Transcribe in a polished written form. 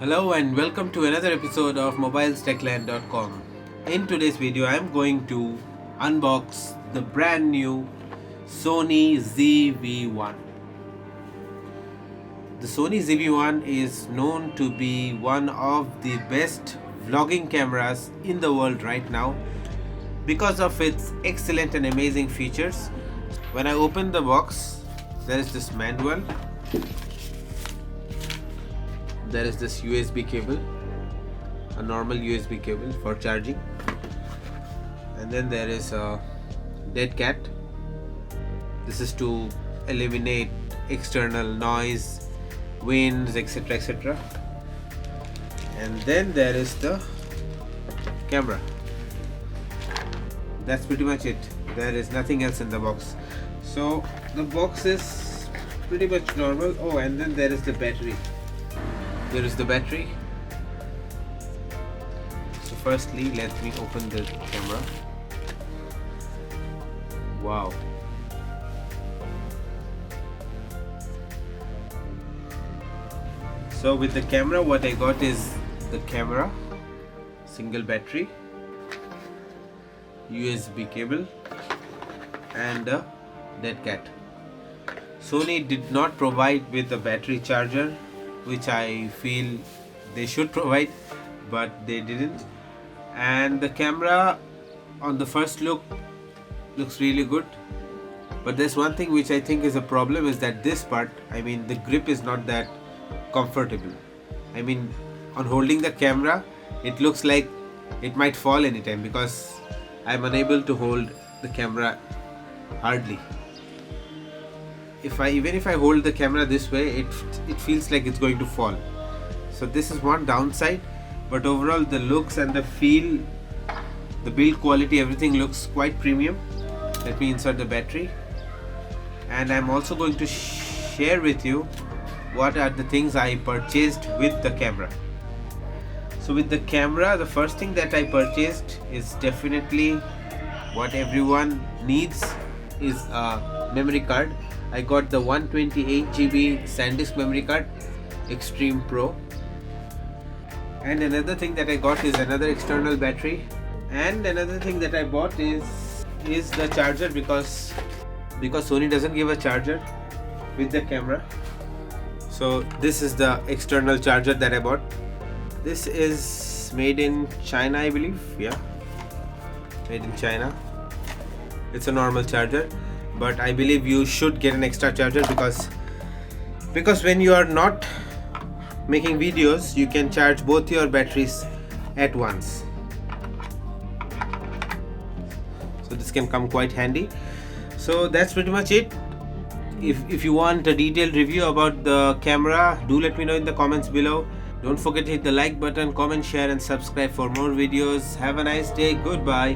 Hello and welcome to another episode of mobilestechland.com. In today's video I am going to unbox the brand new Sony ZV-1. The Sony ZV-1 is known to be one of the best vlogging cameras in the world right now because of its excellent and amazing features. When I open the box, there is this manual. There is this USB cable, a normal USB cable for charging, and then there is a dead cat. This is to eliminate external noise, winds, etc, etc. And then there is the camera. That's pretty much it. There is nothing else in the box. So the box is pretty much normal. Oh, and then there is the battery. Here is the battery. So firstly, let me open the camera. Wow. So with the camera, what I got is the camera, single battery, USB cable, and a dead cat. Sony did not provide with the battery charger, which I feel they should provide, but they didn't. And the camera on the first look looks really good, but there's one thing which I think is a problem, is that this part, the grip is not that comfortable. On holding the camera, it looks like it might fall anytime because I'm unable to hold the camera hardly. Even if I hold the camera this way, it feels like it's going to fall. So this is one downside, but overall the looks and the feel, the build quality, everything looks quite premium. Let me insert the battery, and I'm also going to share with you what are the things I purchased with the camera. So with the camera, the first thing that I purchased is definitely what everyone needs, is a memory card. I got the 128 GB SanDisk memory card, Extreme Pro. And another thing that I got is another external battery. And another thing that I bought is the charger, because Sony doesn't give a charger with the camera. So this is the external charger that I bought. This is made in China, I believe. Yeah, made in China. It's a normal charger, but I believe you should get an extra charger because when you are not making videos, you can charge both your batteries at once. So this can come quite handy. So that's pretty much it. If you want a detailed review about the camera, do let me know in the comments below. Don't forget to hit the like button, comment, share and subscribe for more videos. Have a nice day. Goodbye.